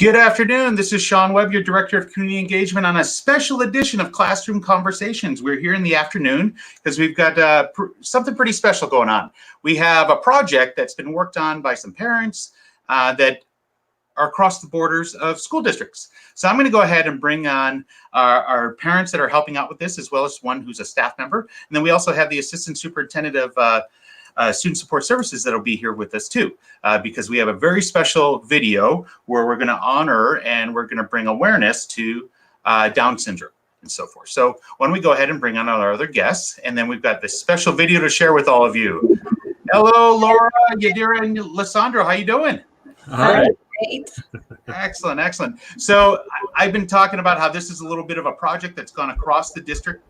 Good afternoon. This is Sean Webb, your Director of Community Engagement, on a special edition of Classroom Conversations. We're here in the afternoon because we've got something pretty special going on. We have a project that's been worked on by some parents that are across the borders of school districts. So I'm going to go ahead and bring on our parents that are helping out with this, as well as one who's a staff member. And then we also have the Assistant Superintendent of Student Support Services that'll be here with us too, because we have a very special video where we're going to honor and we're going to bring awareness to Down syndrome and so forth. So why don't we go ahead and bring on our other guests, and then we've got this special video to share with all of you. Hello, Laura, Yadira, and Lissandro. How you doing? Hi. Great. Excellent, excellent. So I've been talking about how this is a little bit of a project that's gone across the district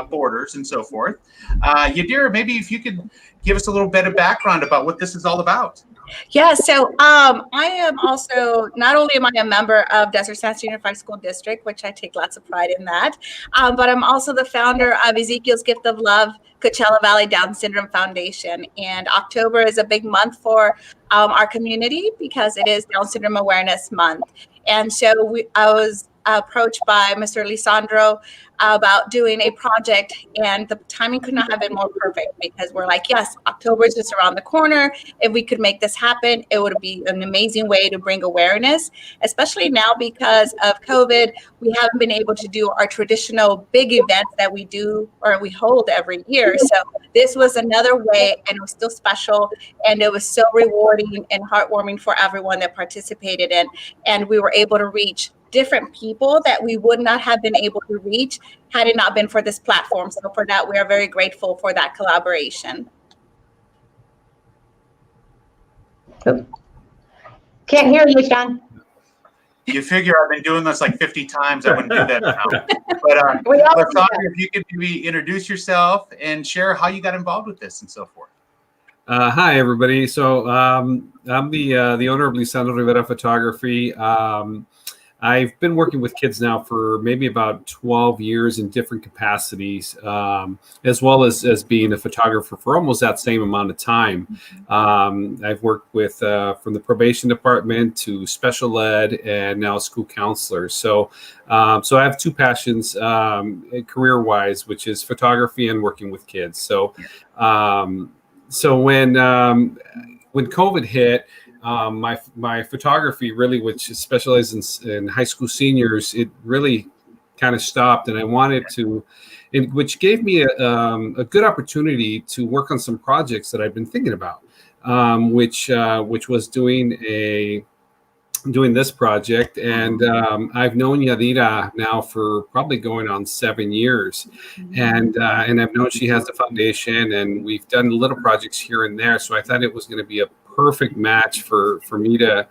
borders and so forth. Yadira, maybe if you could give us a little bit of background about what this is all about. Yeah, so I am also, not only am I a member of Desert Sands Unified School District, which I take lots of pride in that, but I'm also the founder of Ezekiel's Gift of Love, Coachella Valley Down Syndrome Foundation. And October is a big month for our community because it is Down Syndrome Awareness Month. And so I was approached by Mr. Lisandro about doing a project, and the timing could not have been more perfect because we're like, yes, October is just around the corner. If we could make this happen, it would be an amazing way to bring awareness, especially now because of COVID. We haven't been able to do our traditional big events that we do or we hold every year. So this was another way, and it was still special, and it was so rewarding and heartwarming for everyone that participated in. And we were able to reach different people that we would not have been able to reach had it not been for this platform. So for that, we are very grateful for that collaboration. Can't hear you, Sean. You figure I've been doing this like 50 times. I wouldn't do that now. But Lissandra, if you could maybe introduce yourself and share how you got involved with this and so forth. Hi, everybody. So I'm the owner of Lisandro Rivera Photography. I've been working with kids now for maybe about 12 years in different capacities, as well as being a photographer for almost that same amount of time. I've worked with from the probation department to special ed and now school counselors. So I have two passions career-wise, which is photography and working with kids. So when COVID hit, my photography really, which specializes in high school seniors, it really kind of stopped, and I wanted to, which gave me a good opportunity to work on some projects that I've been thinking about, which was doing this project. And I've known Yadira now for probably going on 7 years, and I've known she has the foundation, and we've done little projects here and there. So I thought it was going to be a perfect match for me to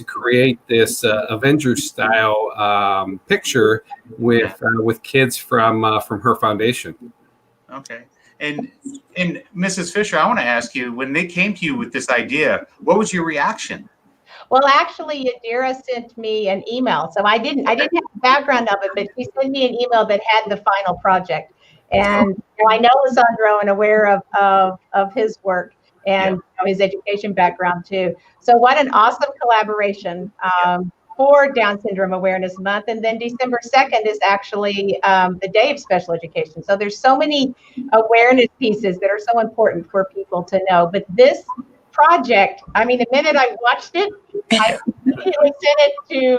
create this Avengers style picture with kids from her foundation. Okay. And Mrs. Fisher, I want to ask you, when they came to you with this idea, what was your reaction? Well, actually, Yadira sent me an email, so I didn't have the background of it, but she sent me an email that had the final project. And I know Lisandro and aware of his work and his education background too. So what an awesome collaboration for Down Syndrome Awareness Month. And then December 2nd is actually the Day of Special Education. So there's so many awareness pieces that are so important for people to know. But this project, I mean, the minute I watched it, I immediately sent it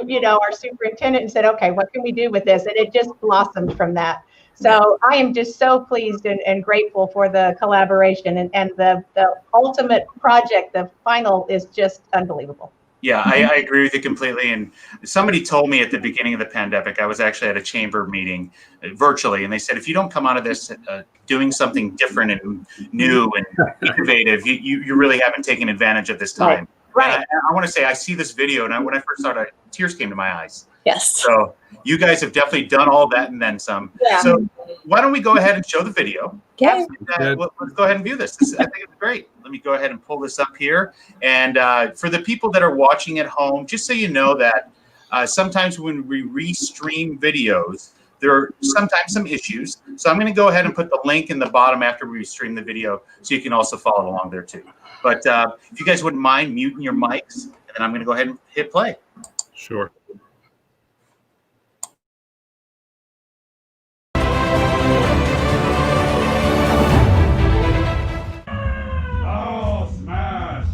to our superintendent and said, okay, what can we do with this? And it just blossomed from that. So I am just so pleased and grateful for the collaboration, and the ultimate project, the final, is just unbelievable. Yeah, I agree with you completely. And somebody told me at the beginning of the pandemic, I was actually at a chamber meeting virtually, and they said, if you don't come out of this doing something different and new and innovative, you really haven't taken advantage of this time. Right. I want to say, I see this video, and when I first saw it, tears came to my eyes. Yes. So you guys have definitely done all that and then some. Yeah. So why don't we go ahead and show the video? Okay. Let's go ahead and view this. I think it's great. Let me go ahead and pull this up here. And for the people that are watching at home, just so you know that sometimes when we restream videos, there are sometimes some issues. So I'm going to go ahead and put the link in the bottom after we stream the video so you can also follow along there too. But if you guys wouldn't mind muting your mics, and then I'm going to go ahead and hit play. Sure. Oh, smash!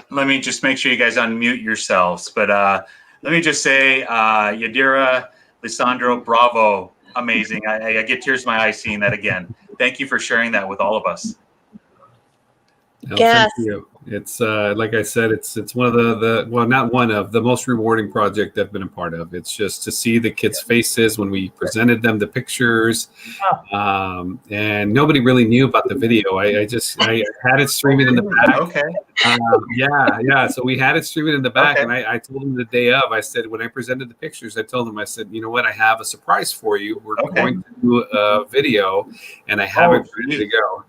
Let me just make sure you guys unmute yourselves. But let me just say, Yadira, Lisandro, bravo. Amazing. I get tears in my eyes seeing that again. Thank you for sharing that with all of us. No, Yes. thank you. It's like I said, it's one of the well, not one of the most rewarding project I've been a part of. It's just to see the kids' faces when we presented them the pictures, and nobody really knew about the video. I had it streaming in the back. Okay. Yeah. So we had it streaming in the back, Okay. and I told them the day of. I said when I presented the pictures, I told them, I said, you know what, I have a surprise for you. We're Okay. going to do a video, and I have it ready to go.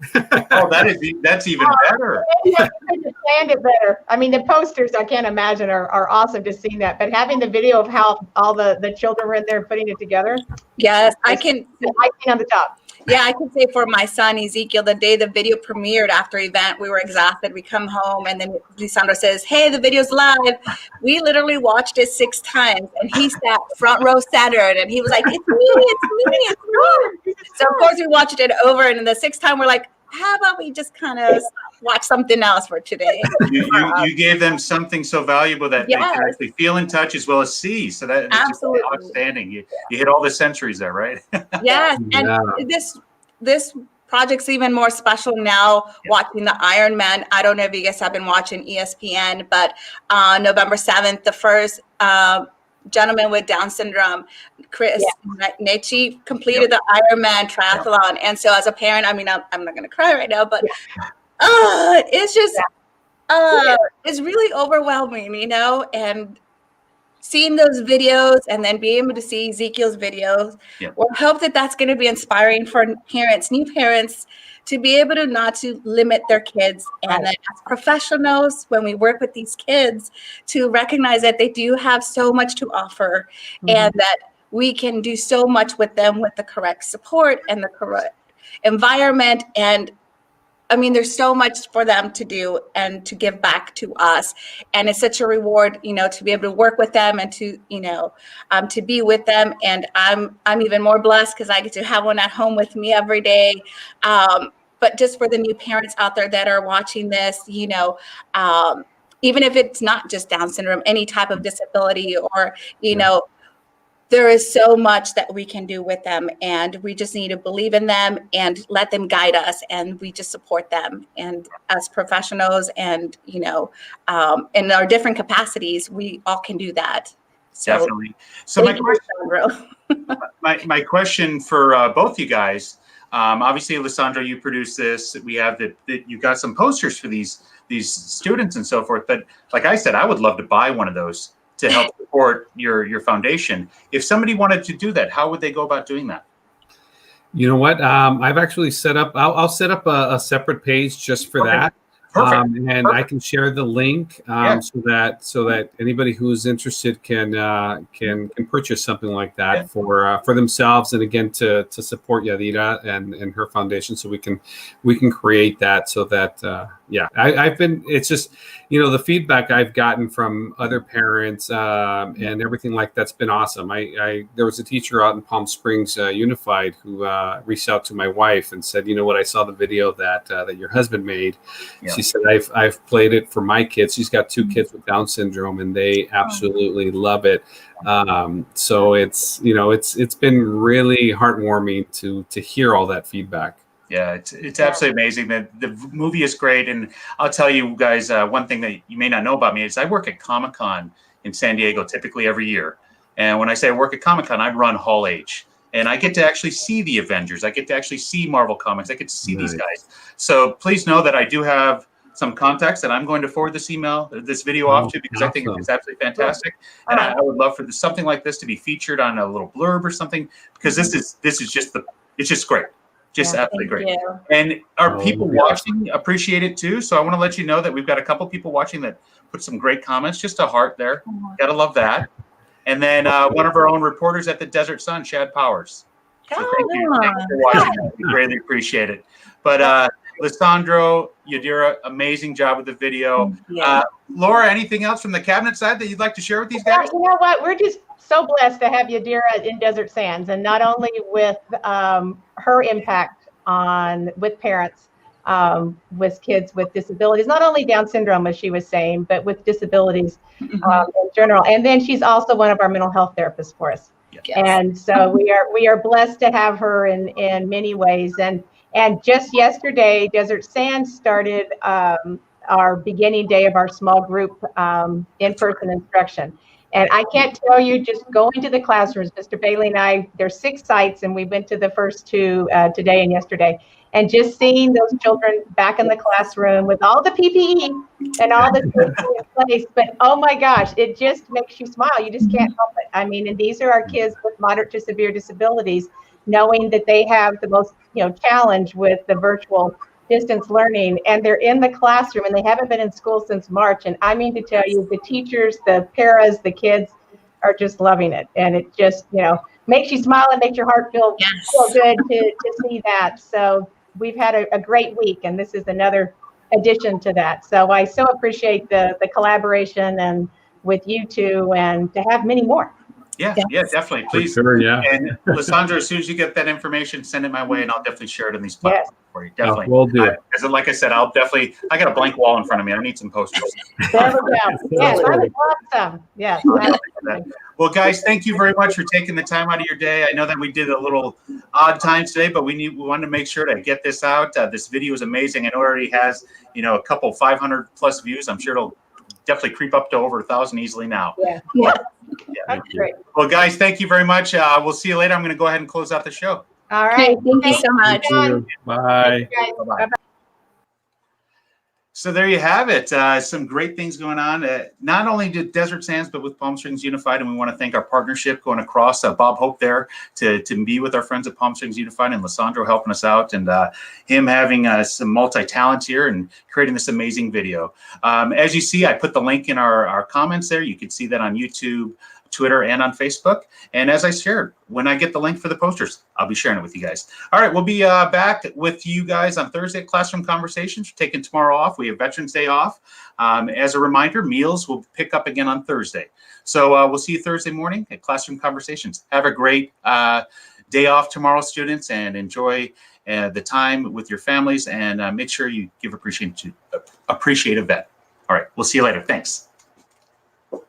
Oh, that's even better. Maybe I could have planned it better. I mean, the posters, I can't imagine, are awesome to see that. But having the video of how all the children were in there putting it together, Yes, I can. icing on the top. Yeah, I can say for my son Ezekiel, the day the video premiered after event, we were exhausted. We come home and then Lisandro says, "Hey, the video's live." We literally watched it 6 times, and he sat front row centered, and he was like, "It's me, it's me, it's me." So of course we watched it over, and then the 6th time we're like, how about we just kind of watch something else for today? You gave them something so valuable that they Yes. can actually feel and touch as well as see. So that's just Absolutely. outstanding. You hit all the sensories there, right? Yes, and Yeah. this project's even more special now. Watching the Iron Man. I don't know if you guys have been watching ESPN, but November 7th, the first gentleman with Down syndrome, Chris Nietzsche, completed the Ironman triathlon. And so, as a parent, I mean, I'm not going to cry right now, but it's just it's really overwhelming, you know, and seeing those videos and then being able to see Ezekiel's videos. Yeah. We hope that that's going to be inspiring for parents, new parents, to be able to not to limit their kids, and then as professionals, when we work with these kids, to recognize that they do have so much to offer, and that we can do so much with them with the correct support and the correct environment. And I mean, there's so much for them to do and to give back to us. And it's such a reward, you know, to be able to work with them and to, you know, to be with them. And I'm even more blessed because I get to have one at home with me every day. But just for the new parents out there that are watching this, you know, even if it's not just Down syndrome, any type of disability, or, you know, there is so much that we can do with them, and we just need to believe in them and let them guide us, and we just support them. And as professionals, and, you know, in our different capacities, we all can do that. So, Definitely. So my question for both you guys, obviously, Alessandro, you produced this. We have that you got some posters for these students and so forth. But like I said, I would love to buy one of those to help support your foundation. If somebody wanted to do that, how would they go about doing that? You know what? I've actually set up. I'll set up a separate page just for that. Perfect. And I can share the link so that anybody who's interested can purchase something like that for themselves, and again to support Yadira and her foundation, so we can create that, so that I've been, it's just, you know, the feedback I've gotten from other parents and everything like that's been awesome. There was a teacher out in Palm Springs Unified who reached out to my wife and said, you know what, I saw the video that your husband made. She said, I've played it for my kids. She's got 2 kids with Down syndrome, and they absolutely love it. So it's, you know, it's been really heartwarming to hear all that feedback. Yeah, it's absolutely amazing. The movie is great. And I'll tell you guys, one thing that you may not know about me is I work at Comic-Con in San Diego typically every year. And when I say I work at Comic-Con, I run Hall H. And I get to actually see the Avengers. I get to actually see Marvel Comics. I get to see these guys. So please know that I do have some contacts that I'm going to forward this video off to, because I think it's absolutely fantastic. And I would love for something like this to be featured on a little blurb or something, because this is just it's just great. Just absolutely great. And our people watching appreciate it too. So I want to let you know that we've got a couple people watching that put some great comments, just a heart there. Gotta love that. And then one of our own reporters at the Desert Sun, Shad Powers. So thank you for watching. We greatly appreciate it. But Alessandro, Yadira, amazing job with the video. Laura, anything else from the cabinet side that you'd like to share with these guys? You know what? We're just so blessed to have Yadira in Desert Sands, and not only with her impact with parents, with kids with disabilities, not only Down syndrome, as she was saying, but with disabilities in general. And then she's also one of our mental health therapists for us. And so we are blessed to have her in many ways. And just yesterday, Desert Sands started our beginning day of our small group in-person instruction. And I can't tell you, just going to the classrooms, Mr. Bailey and I, there's 6 sites, and we went to the first 2 today and yesterday. And just seeing those children back in the classroom with all the PPE and all the safety in place, but oh my gosh, it just makes you smile. You just can't help it. I mean, and these are our kids with moderate to severe disabilities, knowing that they have the most, challenge with the virtual distance learning, and they're in the classroom, and they haven't been in school since March. And I mean to tell you, the teachers, the paras, the kids are just loving it. And it just, makes you smile and makes your heart feel good to see that. So we've had a great week, and this is another addition to that. So I so appreciate the collaboration and with you two, and to have many more. Yeah, Yes. yeah, definitely. For Please. sure, yeah. And Lissandra, as soon as you get that information, send it my way, and I'll definitely share it on these platforms for you. Definitely. We'll do. As like I said, I got a blank wall in front of me. I need some posters. There we go. Yes, I would love some. Yes. Well, guys, thank you very much for taking the time out of your day. I know that we did a little odd time today, but we wanted to make sure to get this out. This video is amazing. I know it already has, a couple 500 plus views. I'm sure it'll definitely creep up to over 1,000 easily now. Yeah. Yeah. That's great. Well, guys, thank you very much. We'll see you later. I'm going to go ahead and close out the show. All Okay, right. thank you so much. Thank you. Bye. Guys, Bye-bye. So there you have it. Some great things going on, not only to Desert Sands, but with Palm Springs Unified. And we want to thank our partnership going across, Bob Hope there to be with our friends at Palm Springs Unified, and Lissandro helping us out, and him having some multi-talents here and creating this amazing video. As you see, I put the link in our comments there. You can see that on YouTube, Twitter, and on Facebook. And as I shared, when I get the link for the posters, I'll be sharing it with you guys. All right, we'll be back with you guys on Thursday at Classroom Conversations. We're taking tomorrow off. We have Veterans Day off. As a reminder, meals will pick up again on Thursday. So we'll see you Thursday morning at Classroom Conversations. Have a great day off tomorrow, students, and enjoy the time with your families, and make sure you give appreciate a vet. All right, we'll see you later. Thanks.